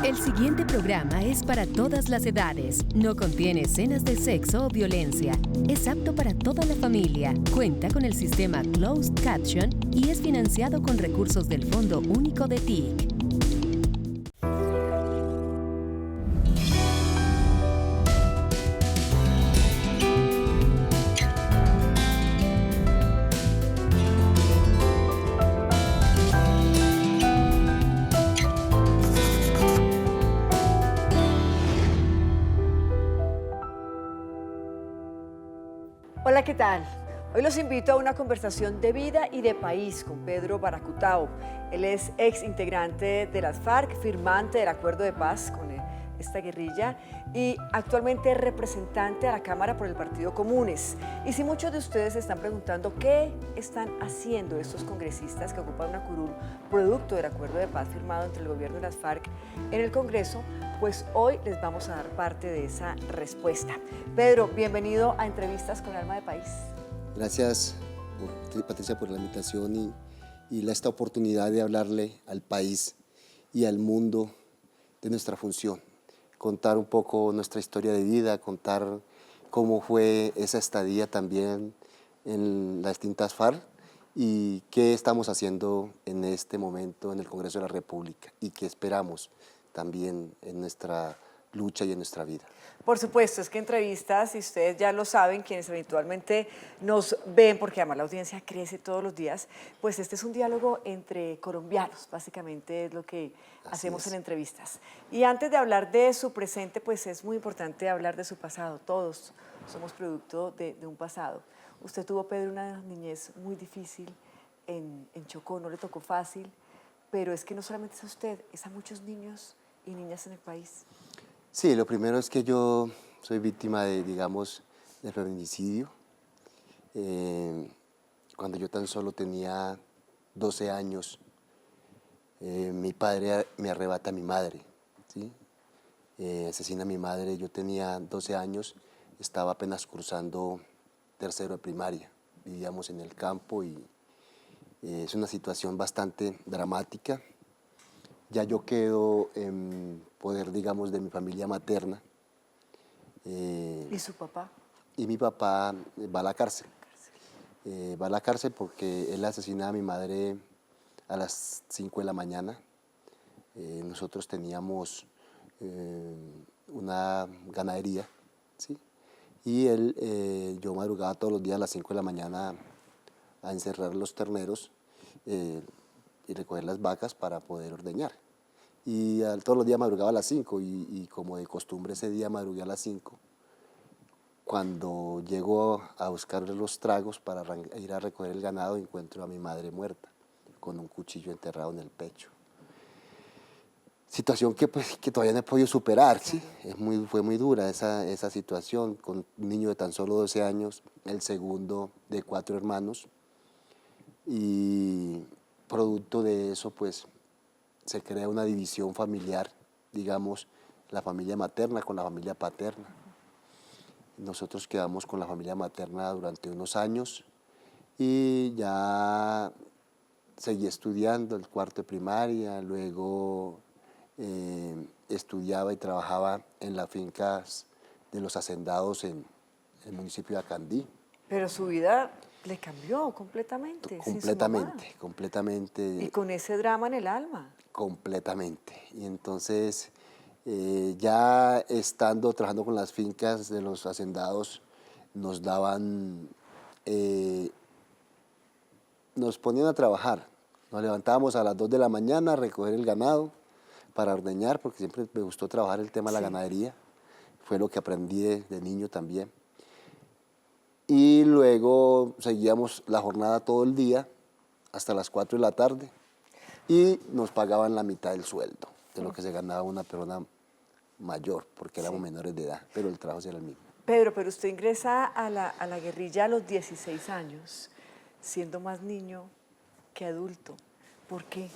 El siguiente programa es para todas las edades. No contiene escenas de sexo o violencia. Es apto para toda la familia. Cuenta con el sistema Closed Caption y es financiado con recursos del Fondo Único de TIC. Hola, ¿qué tal? Hoy los invito a una conversación de vida y de país con Pedro Baracutao. Él es ex integrante de las FARC, firmante del acuerdo de paz con esta guerrilla y actualmente es representante a la Cámara por el Partido Comunes. Y si muchos de ustedes se están preguntando qué están haciendo estos congresistas que ocupan una curul producto del acuerdo de paz firmado entre el gobierno y las FARC en el Congreso, pues hoy les vamos a dar parte de esa respuesta. Pedro, bienvenido a Entrevistas con Alma de País. Gracias, Patricia, por la invitación y esta oportunidad de hablarle al país y al mundo de nuestra función. Contar un poco nuestra historia de vida, contar cómo fue esa estadía también en las distintas FARC y qué estamos haciendo en este momento en el Congreso de la República y qué esperamos también en nuestra lucha y en nuestra vida. Por supuesto, es que entrevistas, y ustedes ya lo saben, quienes habitualmente nos ven, porque además la audiencia crece todos los días, pues este es un diálogo entre colombianos, básicamente es lo que hacemos en entrevistas. Y antes de hablar de su presente, pues es muy importante hablar de su pasado. Todos somos producto de un pasado. Usted tuvo, Pedro, una niñez muy difícil en Chocó, no le tocó fácil, pero es que no solamente es a usted, es a muchos niños y niñas en el país. Sí, lo primero es que yo soy víctima de, digamos, del feminicidio. Cuando yo tan solo tenía 12 años, mi padre me arrebata a mi madre, ¿sí? Asesina a mi madre, yo tenía 12 años, estaba apenas cursando tercero de primaria, vivíamos en el campo y es una situación bastante dramática. Ya yo quedo en poder, digamos, de mi familia materna. ¿Y su papá? Y mi papá va a la cárcel. Va a la cárcel porque él asesina a mi madre a las 5 de la mañana. Nosotros teníamos una ganadería, ¿sí? Y yo madrugaba todos los días a las 5 de la mañana a encerrar los terneros y recoger las vacas para poder ordeñar. Y todos los días madrugaba a las 5 y como de costumbre ese día madrugué a las 5. Cuando llego a buscar los tragos para ir a recoger el ganado, encuentro a mi madre muerta, con un cuchillo enterrado en el pecho. Situación que todavía no he podido superar, ¿sí? Fue muy dura esa situación, con un niño de tan solo 12 años, el segundo de 4 hermanos, y producto de eso, pues, se crea una división familiar, digamos, la familia materna con la familia paterna. Nosotros quedamos con la familia materna durante unos años y ya seguí estudiando el cuarto de primaria, luego estudiaba y trabajaba en las fincas de los hacendados en el municipio de Acandí. Pero su vida le cambió completamente. Completamente, completamente. Y con ese drama en el alma. Completamente. Y entonces, ya estando trabajando con las fincas de los hacendados, nos ponían a trabajar. Nos levantábamos a las 2 de la mañana a recoger el ganado para ordeñar, porque siempre me gustó trabajar el tema de la ganadería. Fue lo que aprendí de niño también. Y luego seguíamos la jornada todo el día hasta las 4 de la tarde. Y nos pagaban la mitad del sueldo de lo que se ganaba una persona mayor, porque éramos menores de edad, pero el trabajo era el mismo. Pedro, pero usted ingresa a la guerrilla a los 16 años, siendo más niño que adulto. ¿Por qué?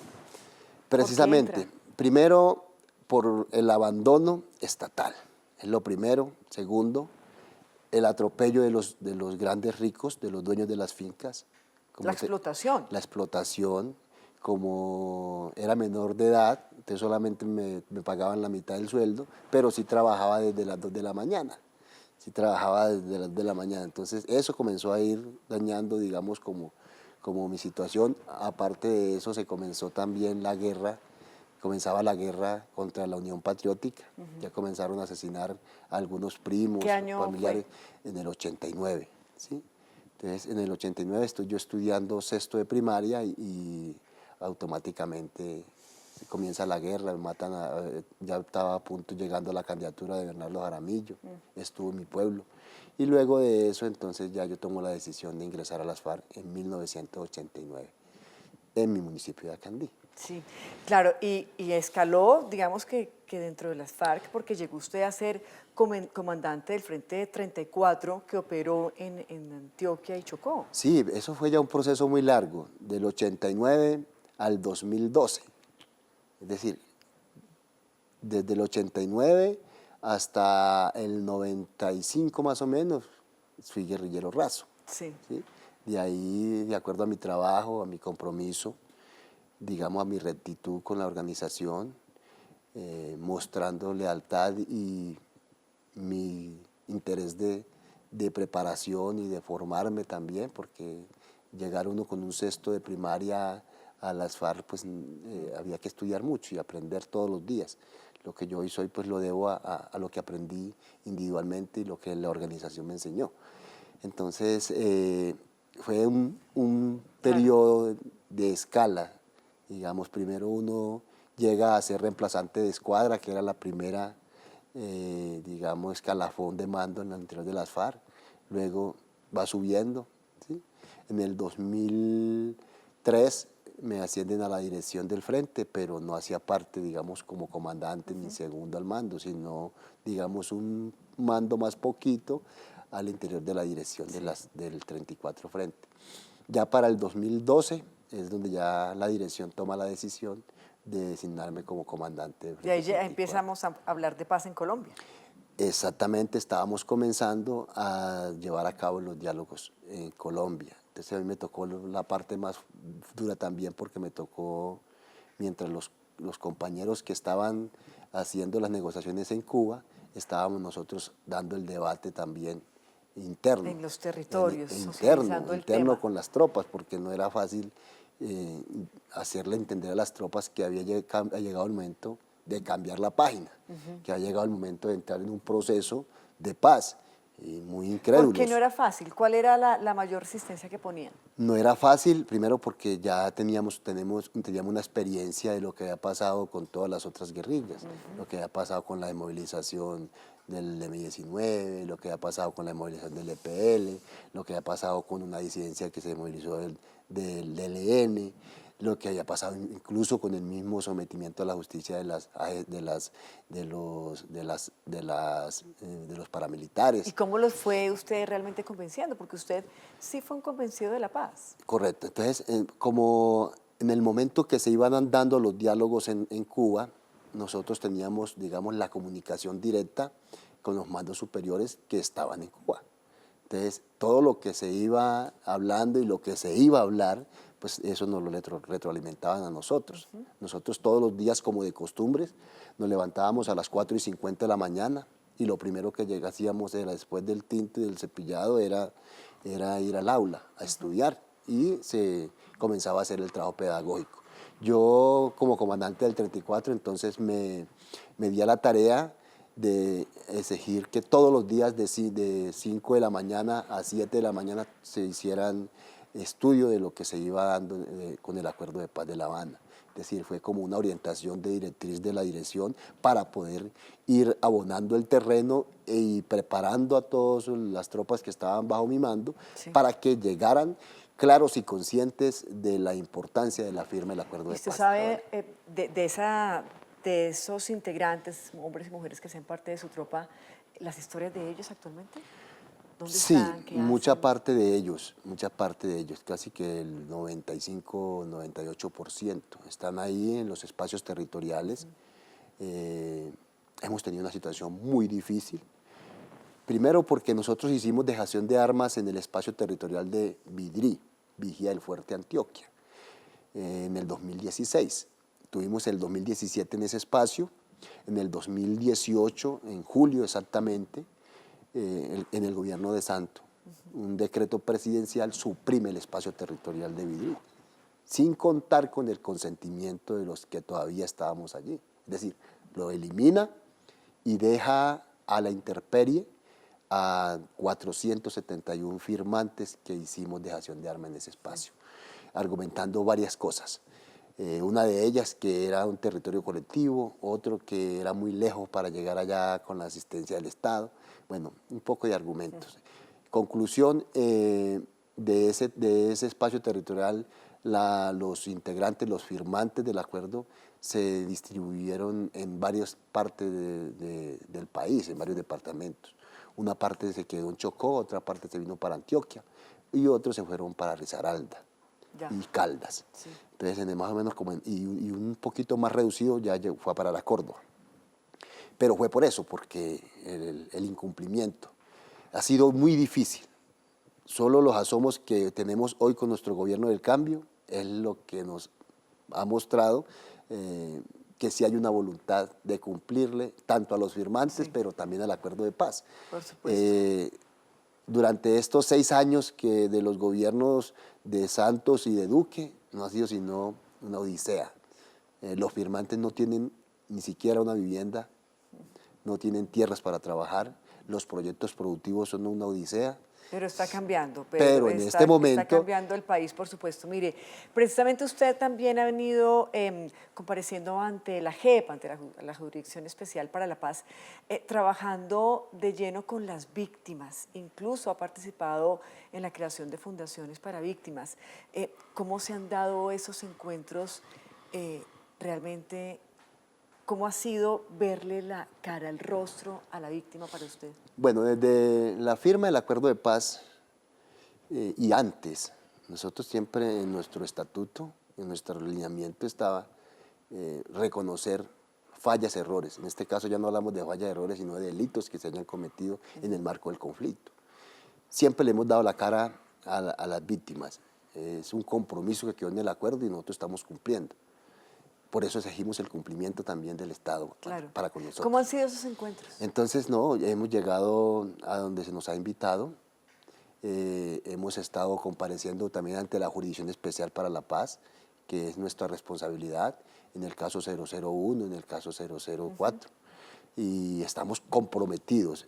Precisamente, primero por el abandono estatal, es lo primero. Segundo, el atropello de los grandes ricos, de los dueños de las fincas. La explotación. La explotación. como era menor de edad, entonces solamente me pagaban la mitad del sueldo, pero sí trabajaba desde las 2 de la mañana. Sí trabajaba desde las 2 de la mañana. Entonces eso comenzó a ir dañando, digamos, como mi situación. Aparte de eso se comenzó también la guerra, comenzaba la guerra contra la Unión Patriótica. Ya comenzaron a asesinar a algunos primos, ¿Qué año familiares, fue? en el 89, ¿sí? Entonces en el 89 estoy yo estudiando sexto de primaria y automáticamente comienza la guerra, matan ya estaba a punto llegando la candidatura de Bernardo Jaramillo, estuvo en mi pueblo. Y luego de eso, entonces ya yo tomo la decisión de ingresar a las FARC en 1989, en mi municipio de Acandí. Sí, claro, y escaló, digamos que dentro de las FARC, porque llegó usted a ser comandante del Frente 34 que operó en Antioquia y Chocó. Sí, eso fue ya un proceso muy largo, del 89 al 2012. Es decir, desde el 89 hasta el 95 más o menos, fui guerrillero raso. Sí. ¿Sí? De ahí, de acuerdo a mi trabajo, a mi compromiso, digamos, a mi rectitud con la organización, mostrando lealtad y mi interés de preparación y de formarme también, porque llegar uno con un sexto de primaria a las FARC, pues había que estudiar mucho y aprender todos los días. Lo que yo hoy soy, pues lo debo a lo que aprendí individualmente y lo que la organización me enseñó. Entonces, fue un periodo de escala. Digamos, primero uno llega a ser reemplazante de escuadra, que era la primera, digamos, escalafón de mando en el interior de las FARC. Luego va subiendo, ¿sí? En el 2003 me ascienden a la dirección del frente, pero no hacía parte, digamos, como comandante ni segundo al mando, sino, digamos, un mando más poquito al interior de la dirección del 34 Frente. Ya para el 2012 es donde ya la dirección toma la decisión de designarme como comandante. Y ahí ya empezamos a hablar de paz en Colombia. Exactamente, estábamos comenzando a llevar a cabo los diálogos en Colombia. Entonces a mí me tocó la parte más dura también, porque me tocó, mientras los compañeros que estaban haciendo las negociaciones en Cuba, estábamos nosotros dando el debate también interno. En los territorios, interno con las tropas, porque no era fácil hacerle entender a las tropas que había llegado el momento de cambiar la página, que había llegado el momento de entrar en un proceso de paz, y muy incrédulos. ¿Por qué no era fácil? ¿Cuál era la mayor resistencia que ponían? No era fácil, primero porque ya teníamos una experiencia de lo que había pasado con todas las otras guerrillas, lo que había pasado con la desmovilización del M-19, lo que había pasado con la desmovilización del EPL, lo que había pasado con una disidencia que se desmovilizó del ELN, lo que había pasado incluso con el mismo sometimiento a la justicia de los paramilitares. ¿Y cómo los fue usted realmente convenciendo? Porque usted sí fue un convencido de la paz. Correcto. Entonces, como en el momento que se iban dando los diálogos en Cuba, nosotros teníamos, digamos, la comunicación directa con los mandos superiores que estaban en Cuba. Entonces, todo lo que se iba hablando y lo que se iba a hablar, pues eso nos lo retroalimentaban a nosotros. Nosotros todos los días, como de costumbres, nos levantábamos a las 4:50 de la mañana y lo primero que hacíamos era, después del tinte y del cepillado, era ir al aula a estudiar, y se comenzaba a hacer el trabajo pedagógico. Yo, como comandante del 34, entonces me di a la tarea de exigir que todos los días de 5 de la mañana a 7 de la mañana se hicieran estudio de lo que se iba dando con el Acuerdo de Paz de La Habana. Es decir, fue como una orientación de directriz de la dirección para poder ir abonando el terreno y preparando a todas las tropas que estaban bajo mi mando, para que llegaran claros y conscientes de la importancia de la firma del Acuerdo de Paz. ¿Usted sabe de esos integrantes, hombres y mujeres que hacen parte de su tropa, las historias de ellos actualmente? ¿Dónde están? ¿Qué mucha hacen? parte de ellos, casi que el 95-98% están ahí en los espacios territoriales. Hemos tenido una situación muy difícil. Primero porque nosotros hicimos dejación de armas en el espacio territorial de Vidrí, Vigía del Fuerte Antioquia. en el 2016. Tuvimos el 2017 en ese espacio, en el 2018, en julio exactamente, en el gobierno de Santo, un decreto presidencial suprime el espacio territorial de Vidrí, sin contar con el consentimiento de los que todavía estábamos allí. Es decir, lo elimina y deja a la intemperie a 471 firmantes que hicimos dejación de armas en ese espacio, argumentando varias cosas. Una de ellas que era un territorio colectivo, otro que era muy lejos para llegar allá con la asistencia del Estado. Bueno, un poco de argumentos. Sí. Conclusión, de ese espacio territorial, los integrantes, los firmantes del acuerdo se distribuyeron en varias partes del país, en varios departamentos. Una parte se quedó en Chocó, otra parte se vino para Antioquia y otros se fueron para Risaralda y Caldas. Sí. Entonces, más o menos y un poquito más reducido ya fue para la Córdoba. Pero fue por eso, porque el incumplimiento ha sido muy difícil. Solo los asomos que tenemos hoy con nuestro gobierno del cambio es lo que nos ha mostrado que sí hay una voluntad de cumplirle tanto a los firmantes, sí, pero también al acuerdo de paz. Por supuesto. Durante estos 6 años de los gobiernos de Santos y de Duque, no ha sido sino una odisea. Los firmantes no tienen ni siquiera una vivienda, no tienen tierras para trabajar, los proyectos productivos son una odisea. Pero está cambiando, pero en este momento está cambiando el país, por supuesto. Mire, precisamente usted también ha venido compareciendo ante la JEP, ante la Jurisdicción Especial para la Paz, trabajando de lleno con las víctimas, incluso ha participado en la creación de fundaciones para víctimas. ¿Cómo se han dado esos encuentros realmente? ¿Cómo ha sido verle la cara, el rostro a la víctima para usted? Bueno, desde la firma del acuerdo de paz y antes, nosotros siempre en nuestro estatuto, en nuestro alineamiento estaba reconocer fallas, errores. En este caso ya no hablamos de fallas, errores, sino de delitos que se hayan cometido en el marco del conflicto. Siempre le hemos dado la cara a las víctimas. Es un compromiso que quedó en el acuerdo y nosotros estamos cumpliendo. Por eso exigimos el cumplimiento también del Estado, claro, para con nosotros. ¿Cómo han sido esos encuentros? Entonces, hemos llegado a donde se nos ha invitado. Hemos estado compareciendo también ante la Jurisdicción Especial para la Paz, que es nuestra responsabilidad, en el caso 001, en el caso 004. Y estamos comprometidos.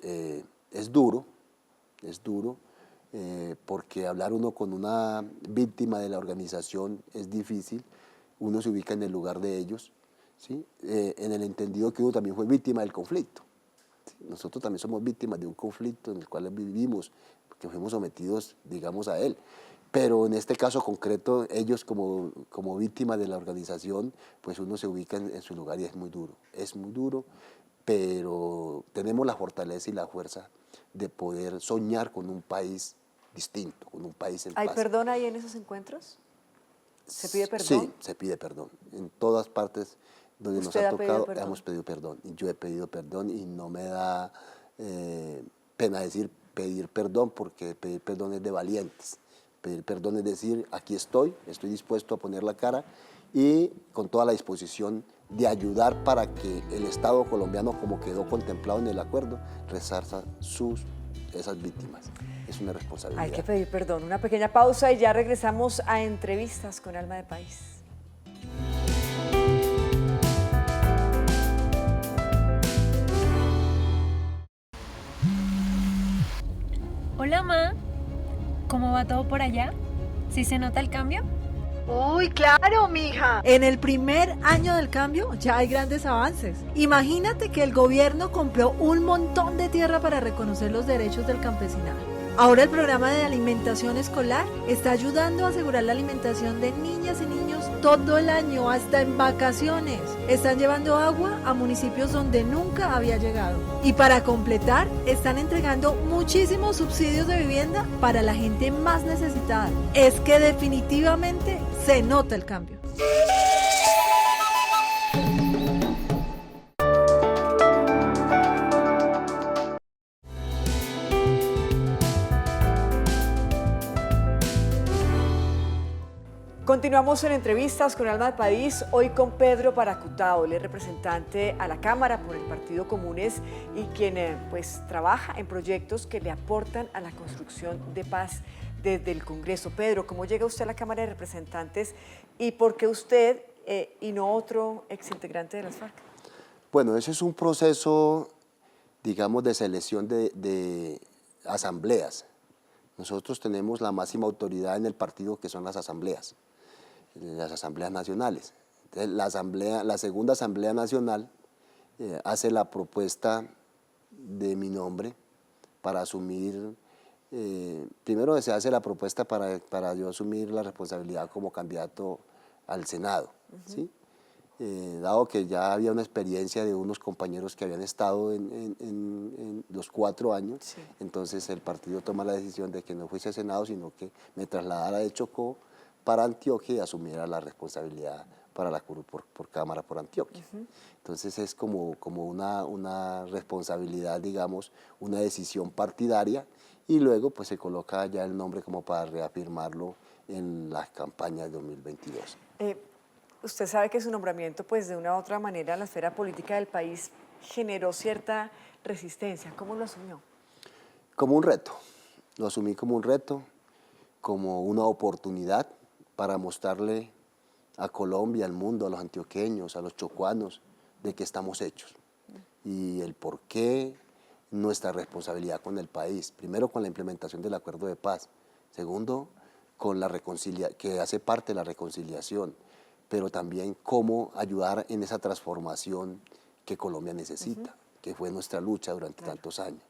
Es duro, porque hablar uno con una víctima de la organización es difícil. Uno se ubica en el lugar de ellos, ¿sí? En el entendido que uno también fue víctima del conflicto. ¿Sí? Nosotros también somos víctimas de un conflicto en el cual vivimos, que fuimos sometidos, digamos, a él. Pero en este caso concreto, ellos como víctimas de la organización, pues uno se ubica en su lugar y es muy duro, pero tenemos la fortaleza y la fuerza de poder soñar con un país distinto, con un país en paz. ¿Hay perdón ahí en esos encuentros? ¿Se pide perdón? Sí, se pide perdón. En todas partes donde nos ha tocado hemos pedido perdón. Y yo he pedido perdón y no me da pena decir pedir perdón, porque pedir perdón es de valientes. Pedir perdón es decir, aquí estoy dispuesto a poner la cara y con toda la disposición de ayudar para que el Estado colombiano, como quedó contemplado en el acuerdo, resarza esas víctimas. Es una responsabilidad. Hay que pedir perdón. Una pequeña pausa y ya regresamos a Entrevistas con Alma de País. Hola, Ma. ¿Cómo va todo por allá? ¿Sí se nota el cambio? Uy, claro, mija. En el primer año del cambio ya hay grandes avances. Imagínate que el gobierno compró un montón de tierra para reconocer los derechos del campesinado. Ahora el programa de alimentación escolar está ayudando a asegurar la alimentación de niñas y niños todo el año, hasta en vacaciones. Están llevando agua a municipios donde nunca había llegado. Y para completar, están entregando muchísimos subsidios de vivienda para la gente más necesitada. Es que definitivamente se nota el cambio. Continuamos en entrevistas con Alma del País, hoy con Pedro Baracutao, él es representante a la Cámara por el Partido Comunes y quien pues trabaja en proyectos que le aportan a la construcción de paz desde el Congreso. Pedro, ¿cómo llega usted a la Cámara de Representantes y por qué usted y no otro exintegrante de las FARC? Bueno, ese es un proceso, digamos, de selección de asambleas. Nosotros tenemos la máxima autoridad en el partido, que son las asambleas nacionales. Entonces, la segunda asamblea nacional hace la propuesta de mi nombre para asumir, primero se hace la propuesta para yo asumir la responsabilidad como candidato al Senado, ¿sí? Dado que ya había una experiencia de unos compañeros que habían estado en los 4 años, sí. Entonces el partido toma la decisión de que no fuese Senado, sino que me trasladara de Chocó para Antioquia y asumiera la responsabilidad para la curul por Cámara por Antioquia. Entonces es como una responsabilidad, digamos, una decisión partidaria, y luego pues se coloca ya el nombre como para reafirmarlo en las campañas de 2022. Usted sabe que su nombramiento, pues de una u otra manera, en la esfera política del país generó cierta resistencia. ¿Cómo lo asumió? Como un reto. Lo asumí como un reto, como una oportunidad para mostrarle a Colombia, al mundo, a los antioqueños, a los chocuanos, de qué estamos hechos y el por qué nuestra responsabilidad con el país. Primero, con la implementación del acuerdo de paz. Segundo, con la que hace parte de la reconciliación, pero también cómo ayudar en esa transformación que Colombia necesita, que fue nuestra lucha durante tantos años.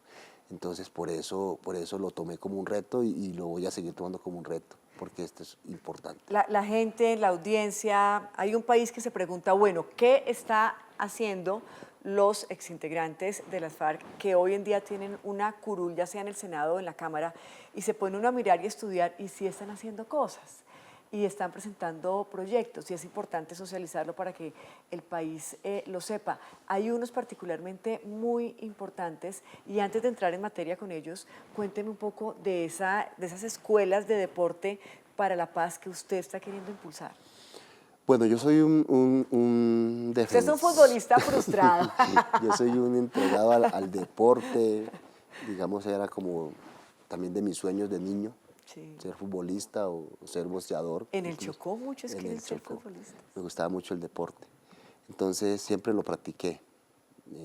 Entonces, por eso lo tomé como un reto y lo voy a seguir tomando como un reto, porque esto es importante. La gente, la audiencia, hay un país que se pregunta, bueno, ¿qué está haciendo los exintegrantes de las FARC que hoy en día tienen una curul, ya sea en el Senado o en la Cámara, y se pone uno a mirar y estudiar y sí están haciendo cosas y están presentando proyectos y es importante socializarlo para que el país lo sepa? Hay unos particularmente muy importantes y antes de entrar en materia con ellos, cuéntenme un poco de esas escuelas de deporte para la paz que usted está queriendo impulsar. Bueno, yo soy un defensor. Usted es un futbolista frustrado. Sí, yo soy un entregado al deporte, digamos, era como también de mis sueños de niño. Sí. Ser futbolista o ser boxeador. En el Chocó muchos quieren ser futbolistas. Me gustaba mucho el deporte, entonces siempre lo practiqué.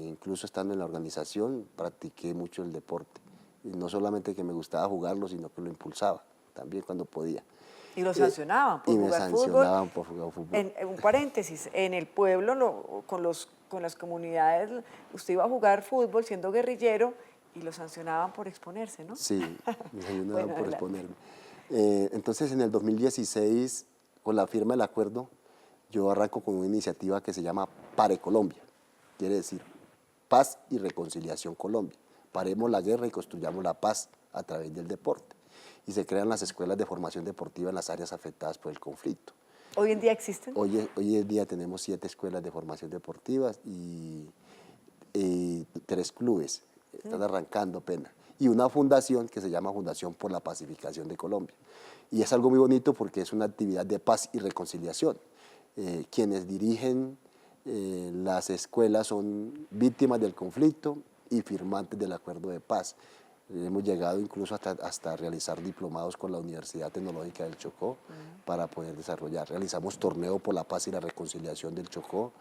Incluso estando en la organización practiqué mucho el deporte. Y no solamente que me gustaba jugarlo, sino que lo impulsaba también cuando podía. Y lo sancionaban por jugar fútbol. Y me sancionaban por jugar fútbol. En un paréntesis, en el pueblo, con las comunidades, usted iba a jugar fútbol siendo guerrillero y lo sancionaban por exponerse, ¿no? Sí, me sancionaban por exponerme. Entonces, en el 2016, con la firma del acuerdo, yo arranco con una iniciativa que se llama Pare Colombia. Quiere decir, paz y reconciliación Colombia. Paremos la guerra y construyamos la paz a través del deporte. Y se crean las escuelas de formación deportiva en las áreas afectadas por el conflicto. ¿Hoy en día existen? Hoy en día tenemos 7 escuelas de formación deportiva y 3 clubes. Están arrancando apenas. Y una fundación que se llama Fundación por la Pacificación de Colombia. Y es algo muy bonito porque es una actividad de paz y reconciliación. Quienes dirigen las escuelas son víctimas del conflicto y firmantes del acuerdo de paz. Hemos llegado incluso hasta realizar diplomados con la Universidad Tecnológica del Chocó para poder desarrollar. Realizamos torneo por la paz y la reconciliación del Chocó.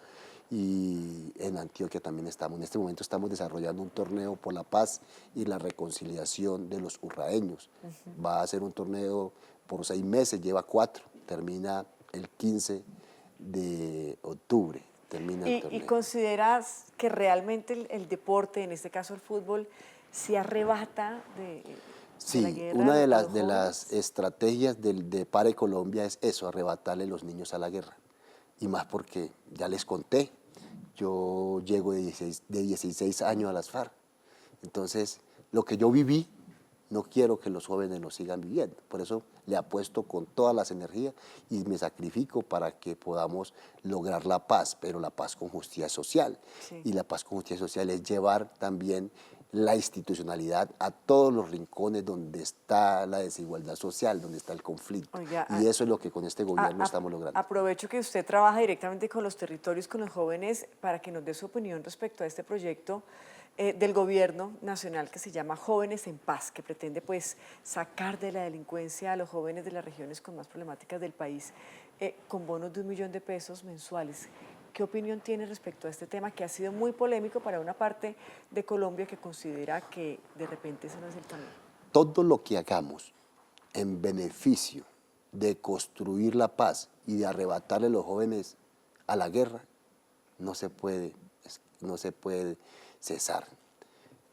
Y en Antioquia también estamos. En este momento estamos desarrollando un torneo por la paz y la reconciliación de los urraeños. Va a ser un torneo por 6 meses, lleva 4, termina el 15 de octubre. ¿Y consideras que realmente el deporte, en este caso el fútbol, se arrebata de la guerra? Sí, una de las estrategias de Pare Colombia es eso, arrebatarle los niños a la guerra. Y más porque, ya les conté, yo llego de 16 años a las FARC. Entonces, lo que yo viví, no quiero que los jóvenes lo sigan viviendo. Por eso le apuesto con todas las energías y me sacrifico para que podamos lograr la paz, pero la paz con justicia social. Sí. Y la paz con justicia social es llevar también la institucionalidad a todos los rincones donde está la desigualdad social, donde está el conflicto. Oiga, y eso es lo que con este gobierno estamos logrando. Aprovecho que usted trabaja directamente con los territorios, con los jóvenes, para que nos dé su opinión respecto a este proyecto del gobierno nacional que se llama Jóvenes en Paz, que pretende pues sacar de la delincuencia a los jóvenes de las regiones con más problemáticas del país, con bonos de $1 millón mensuales. ¿Qué opinión tiene respecto a este tema que ha sido muy polémico para una parte de Colombia que considera que de repente ese no es el camino? Todo lo que hagamos en beneficio de construir la paz y de arrebatarle a los jóvenes a la guerra, no se puede cesar.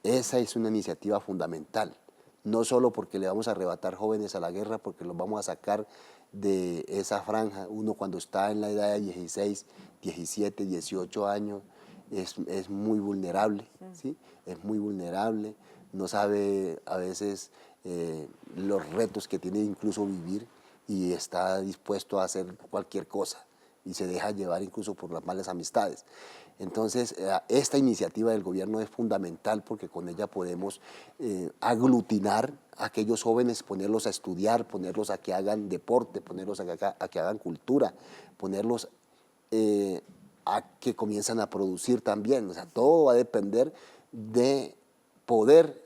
Esa es una iniciativa fundamental, no solo porque le vamos a arrebatar jóvenes a la guerra, porque los vamos a sacar de esa franja. Uno cuando está en la edad de 16, 17, 18 años es muy vulnerable, ¿sí? Es muy vulnerable, no sabe a veces los retos que tiene incluso vivir y está dispuesto a hacer cualquier cosa y se deja llevar incluso por las malas amistades. Entonces, esta iniciativa del gobierno es fundamental porque con ella podemos aglutinar a aquellos jóvenes, ponerlos a estudiar, ponerlos a que hagan deporte, ponerlos a que hagan cultura, ponerlos a que comiencen a producir también. O sea, todo va a depender de poder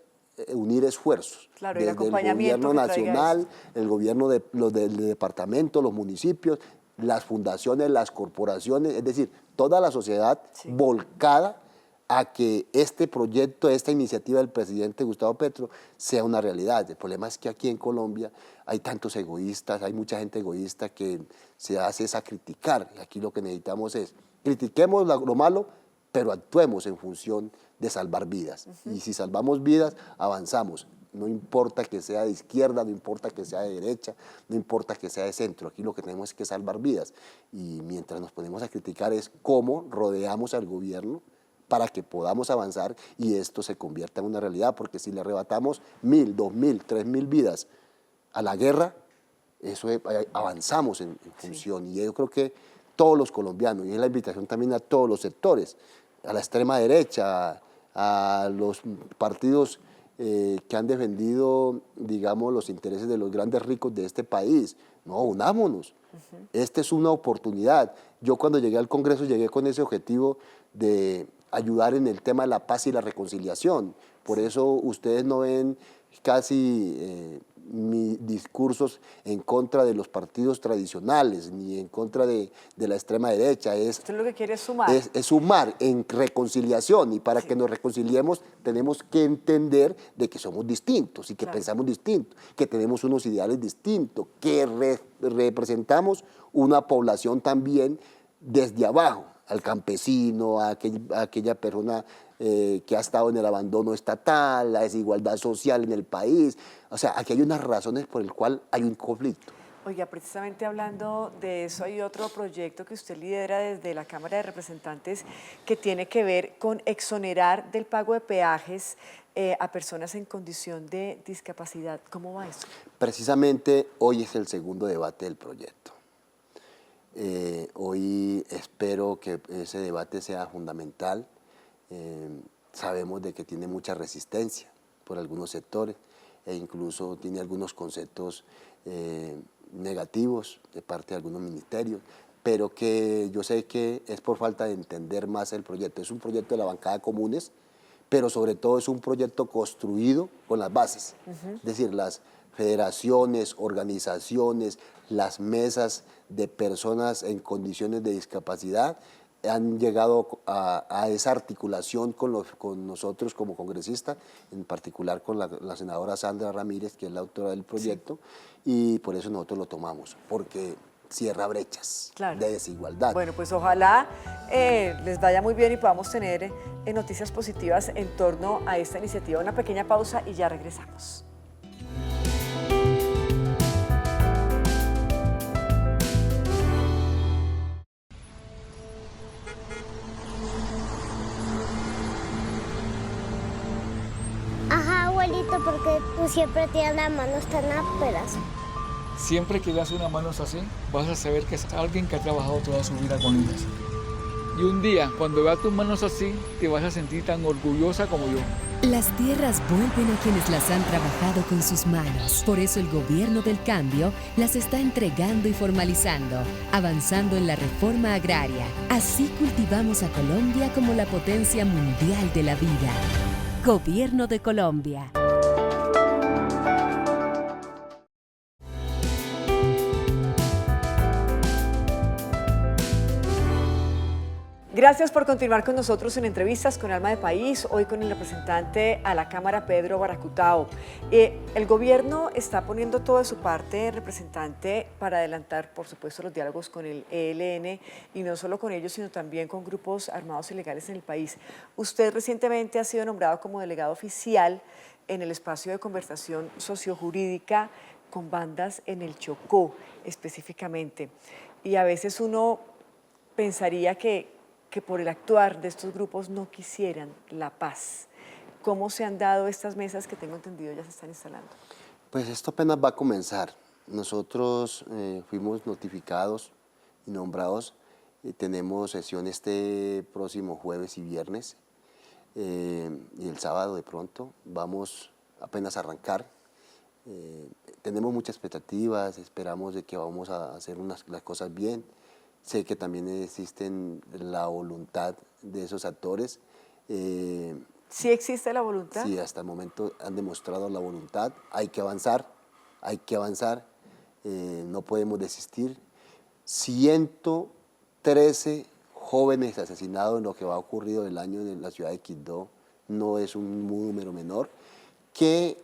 unir esfuerzos. Claro, desde el acompañamiento el gobierno nacional, el gobierno del departamento, los municipios, las fundaciones, las corporaciones, es decir, toda la sociedad volcada a que este proyecto, esta iniciativa del presidente Gustavo Petro sea una realidad. El problema es que aquí en Colombia hay tantos egoístas, hay mucha gente egoísta que se hace esa criticar. Aquí lo que necesitamos es, critiquemos lo malo, pero actuemos en función de salvar vidas. Y si salvamos vidas, avanzamos. No importa que sea de izquierda, no importa que sea de derecha, no importa que sea de centro. Aquí lo que tenemos es que salvar vidas. Y mientras nos ponemos a criticar es cómo rodeamos al gobierno para que podamos avanzar y esto se convierta en una realidad. Porque si le arrebatamos 1.000, 2.000, 3.000 vidas a la guerra, eso avanzamos en función. Y yo creo que todos los colombianos, y es la invitación también a todos los sectores, a la extrema derecha, a los partidos que han defendido, digamos, los intereses de los grandes ricos de este país. No, unámonos. Esta es una oportunidad. Yo cuando llegué al Congreso llegué con ese objetivo de ayudar en el tema de la paz y la reconciliación. Por eso ustedes no ven casi mis discursos en contra de los partidos tradicionales, ni en contra de la extrema derecha. Usted lo que quiere es sumar. Es sumar en reconciliación, y para que nos reconciliemos tenemos que entender de que somos distintos y que pensamos distinto, que tenemos unos ideales distintos, que representamos una población también desde abajo, al campesino, a aquella persona que ha estado en el abandono estatal, la desigualdad social en el país. O sea, aquí hay unas razones por las cuales hay un conflicto. Oiga, precisamente hablando de eso, hay otro proyecto que usted lidera desde la Cámara de Representantes que tiene que ver con exonerar del pago de peajes a personas en condición de discapacidad. ¿Cómo va eso? Precisamente hoy es el segundo debate del proyecto. Hoy espero que ese debate sea fundamental. Sabemos de que tiene mucha resistencia por algunos sectores e incluso tiene algunos conceptos negativos de parte de algunos ministerios, pero que yo sé que es por falta de entender más el proyecto. Es un proyecto de la bancada de comunes, pero sobre todo es un proyecto construido con las bases, es decir, las federaciones, organizaciones, las mesas de personas en condiciones de discapacidad han llegado a esa articulación con nosotros como congresistas, en particular con la senadora Sandra Ramírez, que es la autora del proyecto, y por eso nosotros lo tomamos, porque cierra brechas de desigualdad. Bueno, pues ojalá les vaya muy bien y podamos tener noticias positivas en torno a esta iniciativa. Una pequeña pausa y ya regresamos. Porque tú siempre tienes las manos tan ásperas. Siempre que veas unas manos así, vas a saber que es alguien que ha trabajado toda su vida con ellas. Y un día, cuando veas tus manos así, te vas a sentir tan orgullosa como yo. Las tierras vuelven a quienes las han trabajado con sus manos. Por eso el gobierno del cambio las está entregando y formalizando, avanzando en la reforma agraria. Así cultivamos a Colombia como la potencia mundial de la vida. Gobierno de Colombia. Gracias por continuar con nosotros en Entrevistas con Alma de País, hoy con el representante a la Cámara, Pedro Baracutao. El gobierno está poniendo todo de su parte, representante, para adelantar, por supuesto, los diálogos con el ELN, y no solo con ellos, sino también con grupos armados ilegales en el país. Usted recientemente ha sido nombrado como delegado oficial en el espacio de conversación sociojurídica con bandas en el Chocó, específicamente. Y a veces uno pensaría que por el actuar de estos grupos no quisieran la paz. ¿Cómo se han dado estas mesas que tengo entendido ya se están instalando? Pues esto apenas va a comenzar. Nosotros fuimos notificados y nombrados. Tenemos sesión este próximo jueves y viernes y el sábado de pronto. Vamos apenas a arrancar. Tenemos muchas expectativas, esperamos de que vamos a hacer las cosas bien. Sé que también existen la voluntad de esos actores. ¿Sí existe la voluntad? Sí, hasta el momento han demostrado la voluntad. Hay que avanzar, no podemos desistir. 113 jóvenes asesinados en lo que va ocurrido el año en la ciudad de Quibdó, no es un número menor, que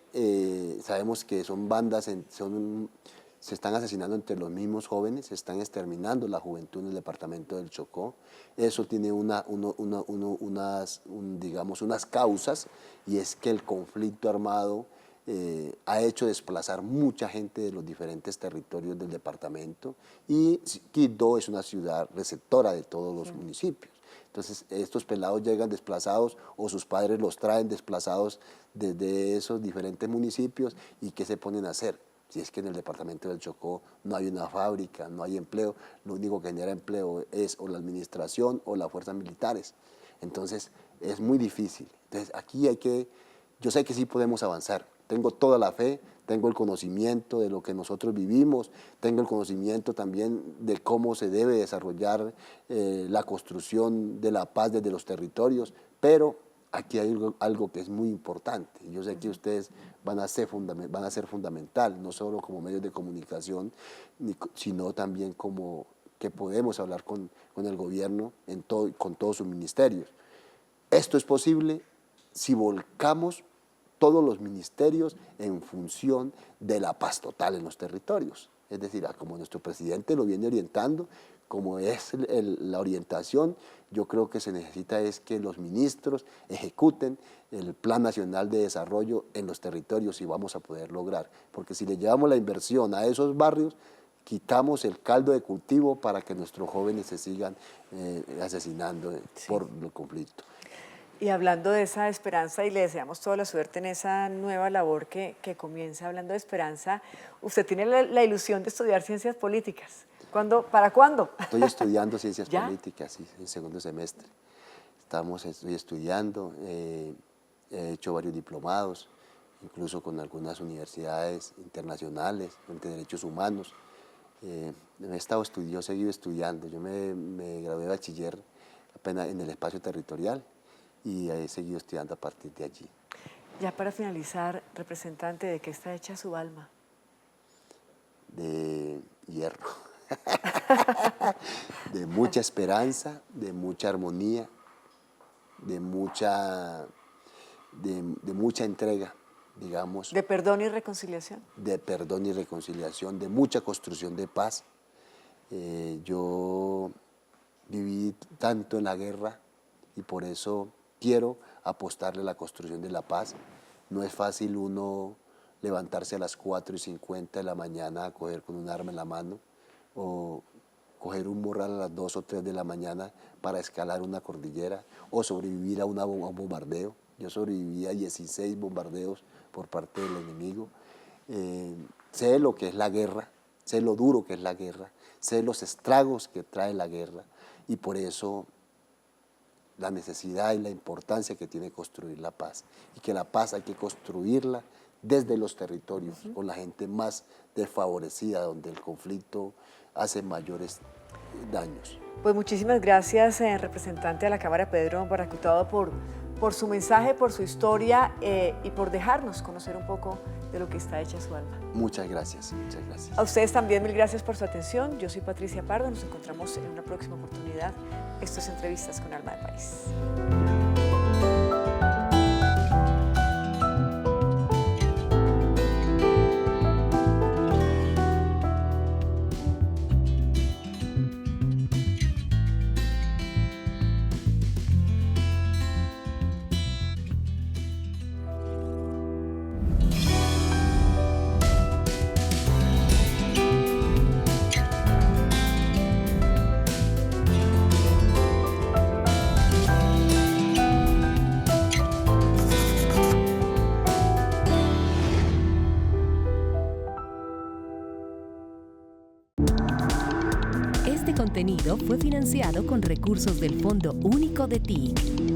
sabemos que son bandas, se están asesinando entre los mismos jóvenes, se están exterminando la juventud en el departamento del Chocó. Eso tiene digamos, unas causas, y es que el conflicto armado ha hecho desplazar mucha gente de los diferentes territorios del departamento, y Quibdó es una ciudad receptora de todos los municipios. Entonces, estos pelados llegan desplazados o sus padres los traen desplazados desde esos diferentes municipios, y ¿qué se ponen a hacer? Si es que en el departamento del Chocó no hay una fábrica, no hay empleo, lo único que genera empleo es o la administración o las fuerzas militares. Entonces es muy difícil. Entonces aquí yo sé que sí podemos avanzar. Tengo toda la fe, tengo el conocimiento de lo que nosotros vivimos, tengo el conocimiento también de cómo se debe desarrollar la construcción de la paz desde los territorios, pero aquí hay algo que es muy importante. Yo sé que ustedes van a ser fundamental, no solo como medios de comunicación, sino también como que podemos hablar con el gobierno con todos sus ministerios. Esto es posible si volcamos todos los ministerios en función de la paz total en los territorios. Es decir, como nuestro presidente lo viene orientando, como es la orientación, yo creo que se necesita es que los ministros ejecuten el Plan Nacional de Desarrollo en los territorios, y vamos a poder lograr. Porque si le llevamos la inversión a esos barrios, quitamos el caldo de cultivo para que nuestros jóvenes se sigan asesinando por el conflicto. Y hablando de esa esperanza, y le deseamos toda la suerte en esa nueva labor que comienza, hablando de esperanza, usted tiene la ilusión de estudiar ciencias políticas. ¿Para cuándo? Estoy estudiando ciencias ¿Ya? políticas, sí, en segundo semestre. Estoy estudiando, he hecho varios diplomados, incluso con algunas universidades internacionales de derechos humanos. Yo he seguido estudiando, yo me gradué de bachiller apenas en el espacio territorial, y he seguido estudiando a partir de allí. Ya para finalizar, representante, ¿de qué está hecha su alma? De hierro, de mucha esperanza, de mucha armonía, de mucha entrega, digamos. ¿De perdón y reconciliación? De perdón y reconciliación, de mucha construcción de paz. Yo viví tanto en la guerra, y por eso quiero apostarle a la construcción de la paz. No es fácil uno levantarse a las 4:50 de la mañana a coger con un arma en la mano, o coger un morral a las 2 o 3 de la mañana para escalar una cordillera, o sobrevivir a un bombardeo. Yo sobreviví a 16 bombardeos por parte del enemigo. Sé lo que es la guerra, sé lo duro que es la guerra, sé los estragos que trae la guerra, y por eso la necesidad y la importancia que tiene construir la paz, y que la paz hay que construirla desde los territorios, con la gente más desfavorecida, donde el conflicto hace mayores daños. Pues muchísimas gracias, representante de la Cámara, Pedro Baracutado, por su mensaje, por su historia y por dejarnos conocer un poco de lo que está hecha su alma. Muchas gracias, muchas gracias. A ustedes también mil gracias por su atención. Yo soy Patricia Pardo, nos encontramos en una próxima oportunidad. Esto es Entrevistas con Alma de País. Este contenido fue financiado con recursos del Fondo Único de TIC.